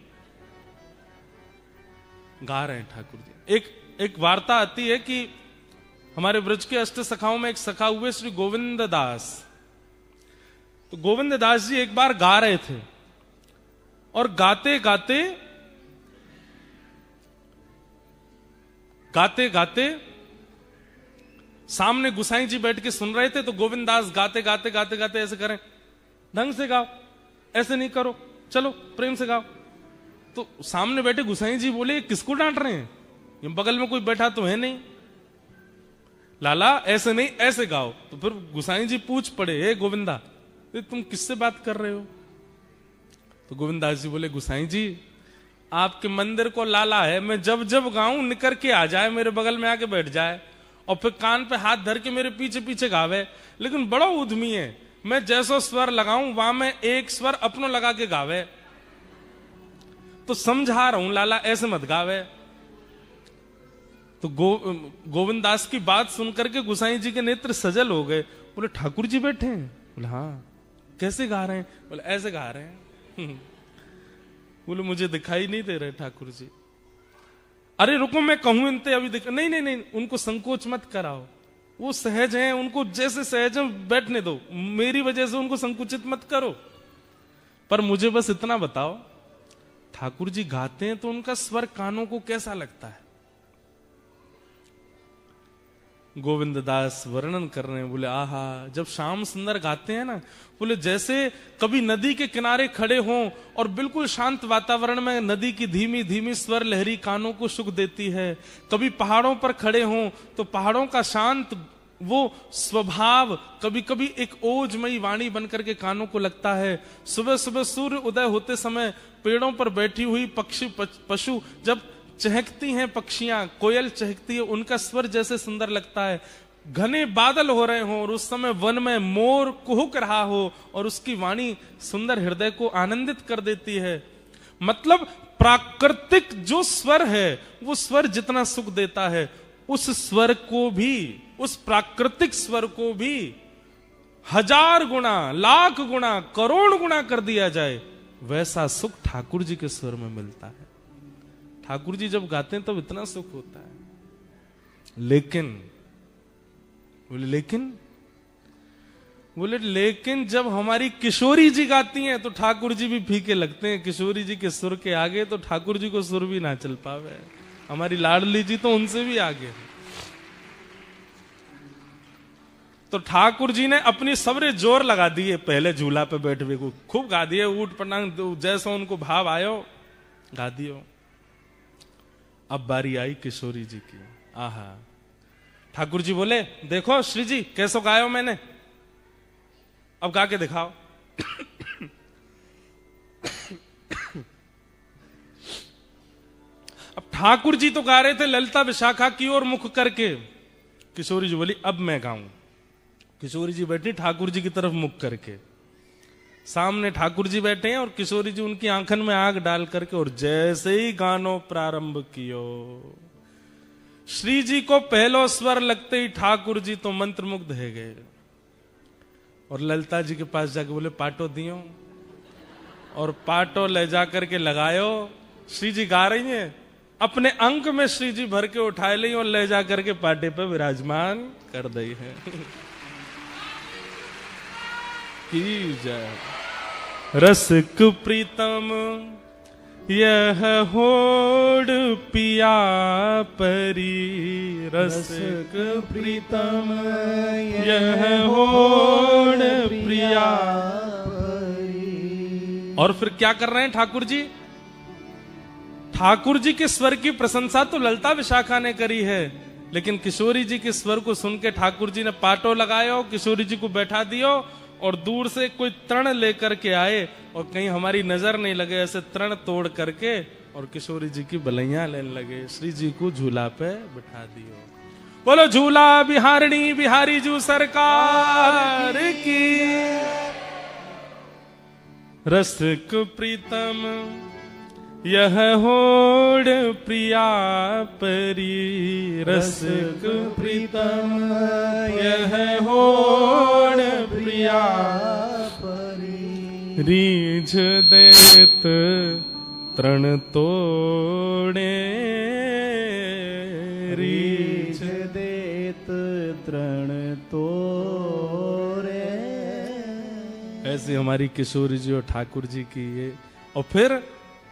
गा रहे हैं ठाकुर जी। एक वार्ता आती है कि हमारे ब्रज के अष्ट सखाओं में एक सखा हुए श्री गोविंद दास। तो गोविंद दास जी एक बार गा रहे थे, और गाते गाते गाते गाते सामने गुसाई जी बैठ के सुन रहे थे। तो गोविंद दास गाते गाते गाते गाते ऐसे करें, ढंग से गाओ, ऐसे नहीं करो, चलो प्रेम से गाओ। तो सामने बैठे गुसाई जी बोले, किसको डांट रहे हैं, ये बगल में कोई बैठा तो है नहीं, लाला ऐसे नहीं ऐसे गाओ। तो फिर गुसाई जी पूछ पड़े, हे गोविंदा तुम किससे बात कर रहे हो। तो गोविंदास जी बोले, गुसाई जी आपके मंदिर को लाला है, मैं जब जब गाऊं निकर के आ जाए, मेरे बगल में आके बैठ जाए, और फिर कान पे हाथ धर के मेरे पीछे पीछे गावे, लेकिन बड़ा उद्यमी है, मैं जैसो स्वर लगाऊं वहां में एक स्वर अपनो लगा के गावे। तो समझा रहा हूं लाला ऐसे मत गावे। तो गोविंद दास की बात सुनकर के गुसाई जी के नेत्र सजल हो गए। बोले ठाकुर जी बैठे हैं? बोले हाँ। कैसे गा रहे हैं? बोले ऐसे गा रहे हैं। बोले मुझे दिखाई नहीं दे रहे ठाकुर जी। अरे रुको मैं कहूं इनते अभी दिखा। नहीं नहीं नहीं, उनको संकोच मत कराओ, वो सहज हैं, उनको जैसे सहज हैं बैठने दो, मेरी वजह से उनको संकुचित मत करो। पर मुझे बस इतना बताओ, ठाकुर जी गाते हैं तो उनका स्वर कानों को कैसा लगता है? गोविंद दास वर्णन कर रहे हैं, बोले आहा, जब श्याम सुंदर गाते हैं ना, बोले जैसे कभी नदी के किनारे खड़े हों और बिल्कुल शांत वातावरण में नदी की धीमी धीमी स्वर लहरी कानों को सुख देती है। कभी पहाड़ों पर खड़े हों तो पहाड़ों का शांत वो स्वभाव कभी कभी एक ओजमयी वाणी बनकर के कानों को लगता है। सुबह सुबह सूर्य उदय होते समय पेड़ों पर बैठी हुई पक्षी पशु जब चहकती हैं, पक्षियां कोयल चहकती है, उनका स्वर जैसे सुंदर लगता है। घने बादल हो रहे हों और उस समय वन में मोर कुहुक रहा हो और उसकी वाणी सुंदर हृदय को आनंदित कर देती है। मतलब प्राकृतिक जो स्वर है वो स्वर जितना सुख देता है, उस स्वर को भी, उस प्राकृतिक स्वर को भी 1000 गुना, लाख गुना, करोड़ गुना कर दिया जाए, वैसा सुख ठाकुर जी के स्वर में मिलता है। ठाकुर जी जब गाते हैं तब इतना सुख होता है। लेकिन बोले लेकिन जब हमारी किशोरी जी गाती हैं तो ठाकुर जी भी फीके लगते हैं। किशोरी जी के सुर के आगे तो ठाकुर जी को सुर भी ना चल पावे। हमारी लाडली जी तो उनसे भी आगे है। तो ठाकुर जी ने अपनी सबरे जोर लगा दिए, पहले झूला पे बैठ हुए को खूब गा दिए, ऊट पटांग जैसा उनको भाव आयो गा दियो। अब बारी आई किशोरी जी की। आहा, ठाकुर जी बोले देखो श्री जी कैसो गायो मैंने, अब गा के दिखाओ। अब ठाकुर जी तो गा रहे थे ललिता विशाखा की ओर मुख करके। किशोरी जी बोली अब मैं गाऊं। किशोरी जी बैठी ठाकुर जी की तरफ मुख करके, सामने ठाकुर जी बैठे हैं और किशोरी जी उनकी आंखन में आग डाल करके, और जैसे ही गानो प्रारंभ कियो, श्री जी को पहलो स्वर लगते ही ठाकुर जी तो मंत्रमुग्ध है गए और ललिता जी के पास जाके बोले पाटो दियो, और पाटो ले जाकर के लगायो। श्री जी गा रही हैं, अपने अंक में श्री जी भर के उठाए ली और ले जाकर के पाटे पे विराजमान कर दी है। की जय। रसिक प्रीतम यह होड़ पिया परी, रसिक प्रीतम यह होड़ प्रिया परी। और फिर क्या कर रहे हैं ठाकुर जी? ठाकुर जी के स्वर की प्रशंसा तो ललिता विशाखा ने करी है, लेकिन किशोरी जी के स्वर को सुन के ठाकुर जी ने पाटो लगायो, किशोरी जी को बैठा दियो और दूर से कोई तृण लेकर के आए और कहीं हमारी नजर नहीं लगे, ऐसे तृण तोड़ करके और किशोरी जी की बलैया लेने लगे। श्री जी को झूला पे बिठा दियो। बोलो झूला बिहारणी बिहारी जू सरकार की। रसिक प्रीतम यह होड़ प्रिया परी, रसिक प्रीतम यह होड़ प्रिया परी। रीझ देत तृण तोड़े, रीझ देत तृण तोड़े। ऐसी हमारी किशोरी जी और ठाकुर जी की ये। और फिर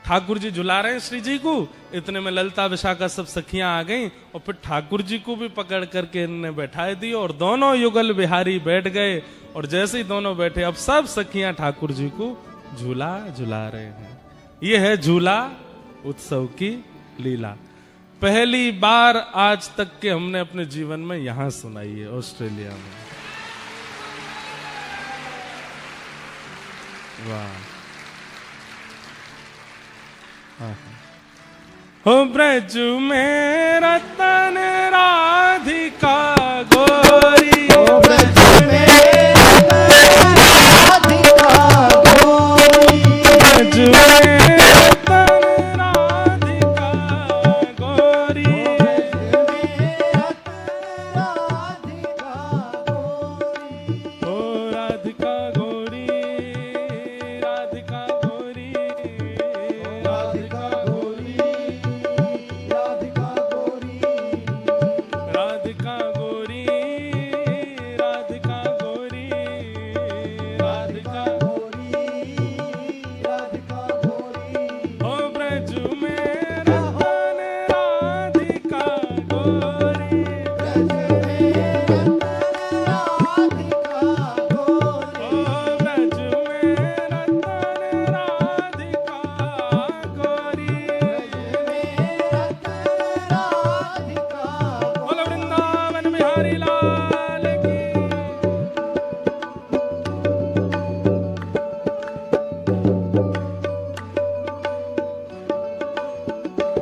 ठाकुर जी झुला रहे हैं श्री जी को, इतने में ललिता विशाखा सब सखियां आ गईं और फिर ठाकुर जी को भी पकड़ करके इन्होंने बैठाए दी और दोनों युगल बिहारी बैठ गए। और जैसे ही दोनों बैठे, अब सब सखियां ठाकुर जी को झूला झुला रहे हैं। ये है झूला उत्सव की लीला। पहली बार आज तक के हमने अपने जीवन में यहां सुनाई है, ऑस्ट्रेलिया में। वाह। हो ब्रज में रतन राधिका गोरी, हो ब्रज में राधिका गोरी, ब्रज में रतन राधिका गोरी, हो राधिका गोरी, राधिका गोरी, राधिका गोरी, राधिका गोरी, राधिका गोरी, राधिका गोरी, राधिका गोरी, राधिका गोरी। ओ ब्रज में रतन राधिका गोरी, ब्रज में राधिका गोरी, ओ ब्रज में रतन राधिका गोरी। राधिका बोलो वृंदावन बिहारी लाल की।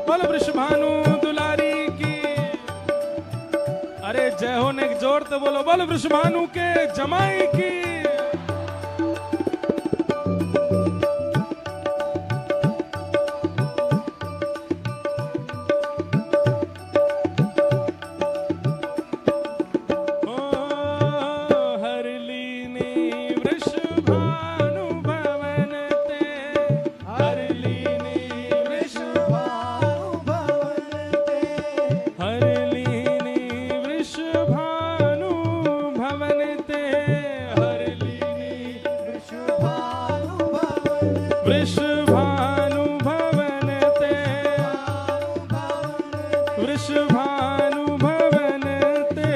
बोलो वृषभानु दुलारी की। अरे जय हो ने जोर तो बोलो, बोलो वृषभानु के जमाई की। ओ हरलीनी वृषभानु भवन ते, हरलीनी भानु भवन ते, हरलीनी वृषभानु भवन ते, हरलीनी भानु भवन, वृषभानु भवन ते, वृषभानु भवन ते,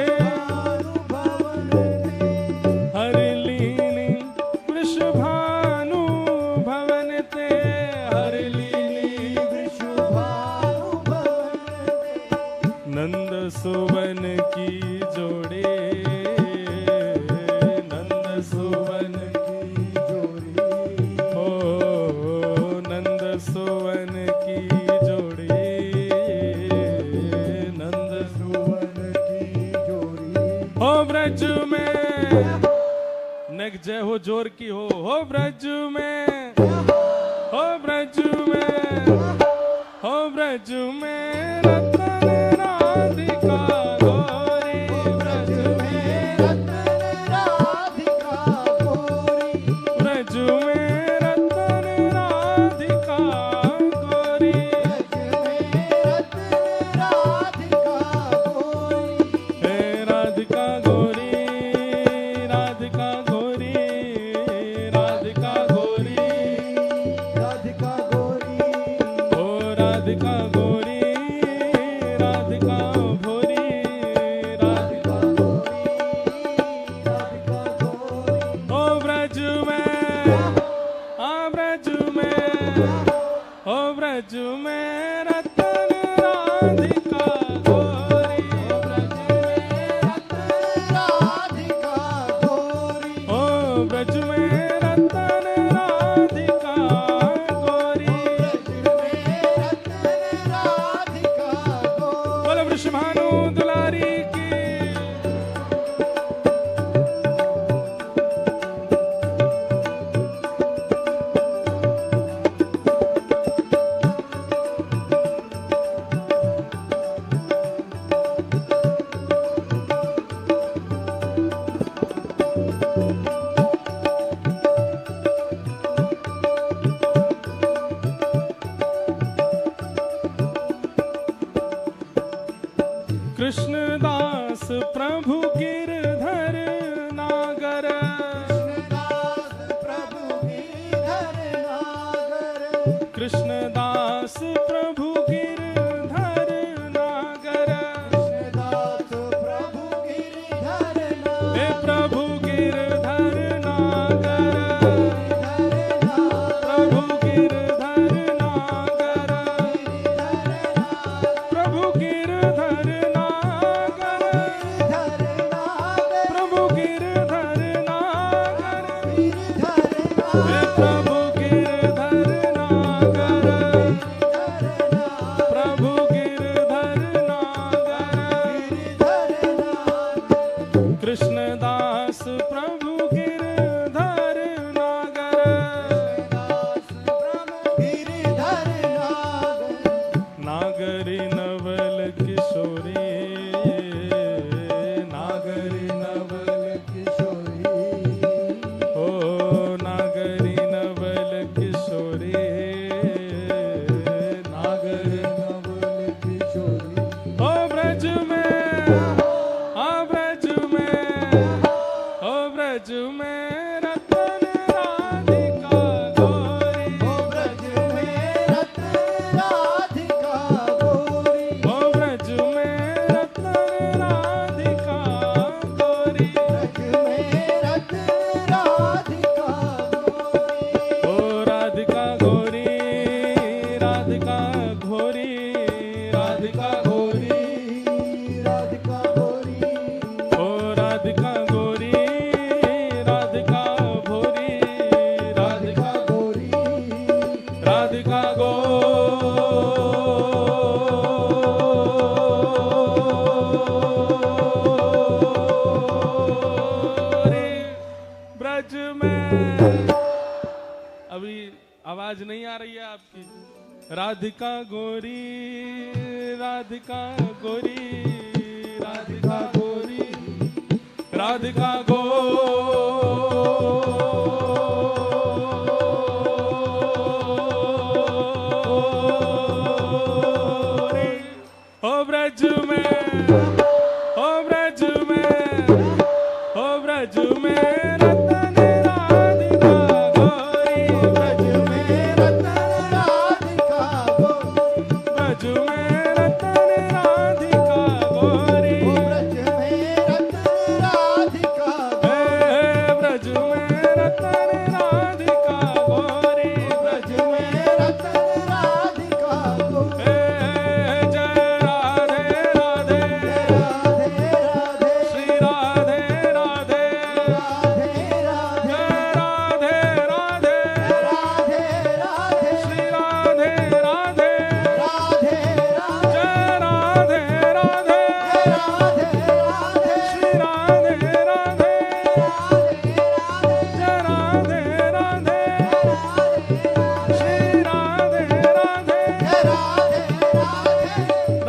हरलीनी वृषभानु भवन ते, हरलीनी भानु भवन नंद सुवन की जोड़े, नंद सुवन की जोड़ी, ओ नंद सुवन की जोड़ी, नंद सुवन की जोड़ी। हो ब्रज में नग जय हो जोर की हो ब्रज में, हो ब्रज में, हो ब्रज में रतन राधिका ओ ब्रज में रतन राधिका गोरी, ओ ब्रज में रतन राधिका गोरी, बोलो वृषभानु दुलारी की। कृष्णदास प्रभु गिरधर नागर, कृष्णदास प्रभु गिरधर नागर, हे प्रभु गिरधर नागर, प्रभु गिरधर नागर, प्रभु गिरधर नागर, प्रभु गिरधर नागर, हे प्रभु गिरधर नागर, प्रभु गिरधर नागर, कृष्णदास प्रभु गिरधर नागर, नागरी नवल किशोरी, नागरी नवल ओ नागरी नवल किशोरी, नागरी ओ ब्रज में, आ ब्रज में, ओ ब्रज में रतन राधिका गोरी, ओ ब्रज में रतन राधिका गोरी, ओ राधिका गोरी, राधिका घोरी, राधिका घोरी, ओ राधिका गोरी, राधिका भोरी, राधिका राधिका गोरी, ब्रज में। अभी आवाज नहीं आ रही है आपकी। राधिका गोरी, राधिका गोरी, राधिका गोरी, राधिका गोरी, ओ ब्रज में, ओ ब्रज में, ओ ब्रज में रतन राधिका गोरी, ब्रज में रतन राधिका गोरी, ब्रज में रतन राधिका गोरी, जय राधे राधे, श्री राधे राधे, जय राधे राधे, श्री राधे राधे, जय राधे राधे, श्री राधे राधे, जय राधे राधे, श्री राधे राधे,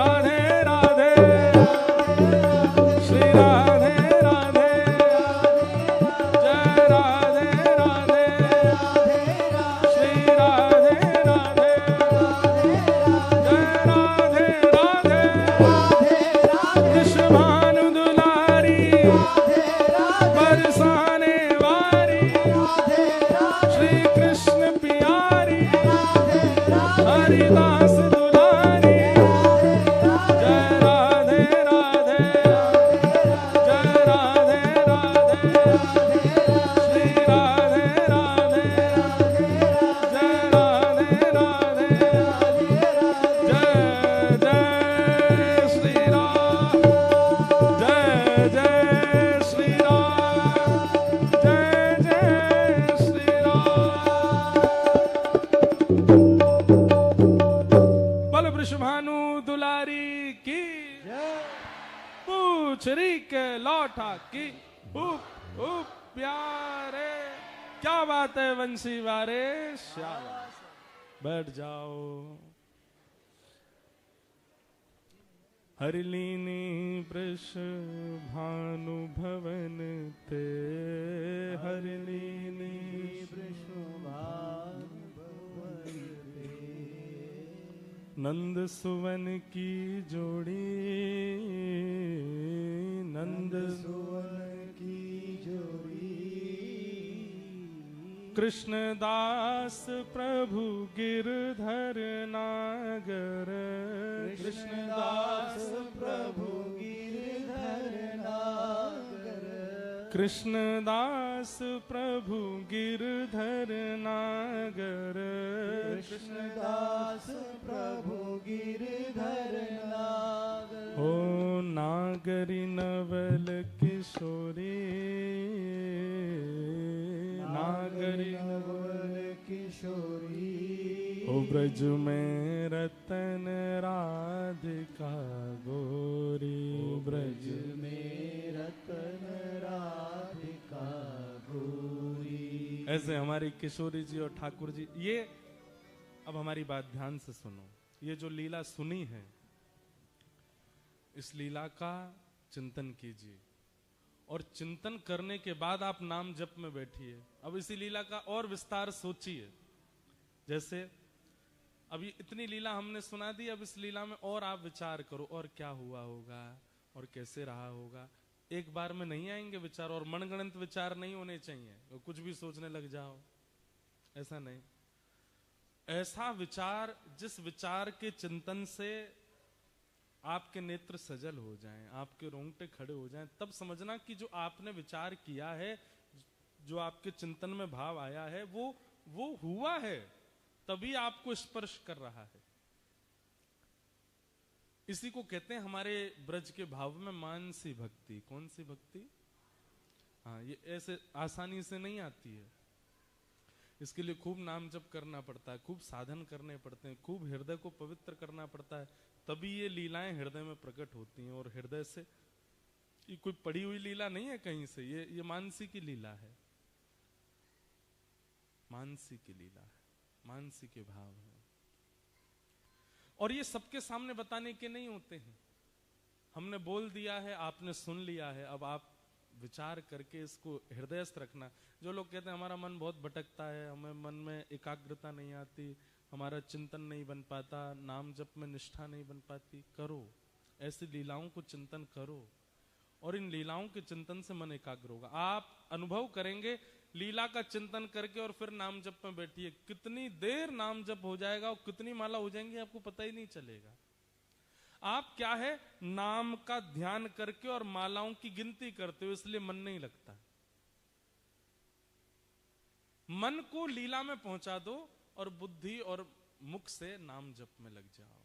राधे राधे, श्री राधे राधे, जय राधे राधे, श्री राधे राधे, जय राधे राधे, वृषभानु दुलारी, बरसाने वारी, श्री कृष्ण प्यारी, हरिदास दुलारी, जय राधे राधे, जय राधे राधे, श्री राधे राधे, जय राधे ठाकी हुप हुप प्यारे। क्या बात है वंशी वारे, शाबाश। बैठ जाओ। हरिलीनी वृष भानु भवन ते, हरिलीनी नंद सुवन की जोड़ी, नंद सुवन की जोड़ी। कृष्णदास प्रभु गिरधर नागर, कृष्णदास प्रभु गिरधर नागर। कृष्णदास प्रभु गिरधर नागर, कृष्णदास प्रभु गिरधर नागर। हो नागरी नवल किशोरी, नागरी नवल किशोरी। ओ ब्रज में रतन राधिका गोरी, ब्रज में रतन राधिका गोरी। ऐसे हमारी किशोरी जी और ठाकुर जी। ये अब हमारी बात ध्यान से सुनो। ये जो लीला सुनी है, इस लीला का चिंतन कीजिए और चिंतन करने के बाद आप नाम जप में बैठिए। अब इसी लीला का और विस्तार सोचिए। जैसे अभी इतनी लीला हमने सुना दी, अब इस लीला में और आप विचार करो और क्या हुआ होगा और कैसे रहा होगा। एक बार में नहीं आएंगे विचार, और मनगणंत विचार नहीं होने चाहिए, तो कुछ भी सोचने लग जाओ, ऐसा नहीं। ऐसा विचार जिस विचार के चिंतन से आपके नेत्र सजल हो जाएं, आपके रोंगटे खड़े हो जाएं, तब समझना कि जो आपने विचार किया है, जो आपके चिंतन में भाव आया है, वो हुआ है, तभी आपको स्पर्श कर रहा है। इसी को कहते हैं हमारे ब्रज के भाव में मानसी भक्ति। कौन सी भक्ति? हाँ, ये ऐसे आसानी से नहीं आती है। इसके लिए खूब नाम जप करना पड़ता है, खूब साधन करने पड़ते हैं, खूब हृदय को पवित्र करना पड़ता है, तभी ये लीलाएं हृदय में प्रकट होती हैं। और हृदय से ये कोई पड़ी हुई लीला नहीं है कहीं से, ये मानसी की लीला है, मानसी की लीला है, मानसी के भाव है। और ये सबके सामने बताने के नहीं होते हैं। हमने बोल दिया है, आपने सुन लिया है, अब आप विचार करके इसको हृदयस्थ रखना। जो लोग कहते हैं हमारा मन बहुत भटकता है, हमें मन में एकाग्रता नहीं आती, हमारा चिंतन नहीं बन पाता, नाम जप में निष्ठा नहीं बन पाती, करो ऐसी लीलाओं को चिंतन करो, और इन लीलाओं के चिंतन से मन एकाग्र होगा। आप अनुभव करेंगे लीला का चिंतन करके, और फिर नाम जप में बैठिए, कितनी देर नाम जप हो जाएगा और कितनी माला हो जाएंगी आपको पता ही नहीं चलेगा। आप क्या है, नाम का ध्यान करके और मालाओं की गिनती करते हो, इसलिए मन नहीं लगता। मन को लीला में पहुंचा दो और बुद्धि और मुख से नाम जप में लग जाओ,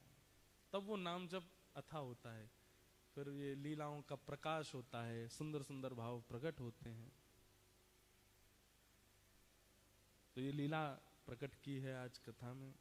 तब वो नाम जप अथा होता है। फिर ये लीलाओं का प्रकाश होता है, सुंदर सुंदर भाव प्रकट होते हैं। तो ये लीला प्रकट की है आज कथा में।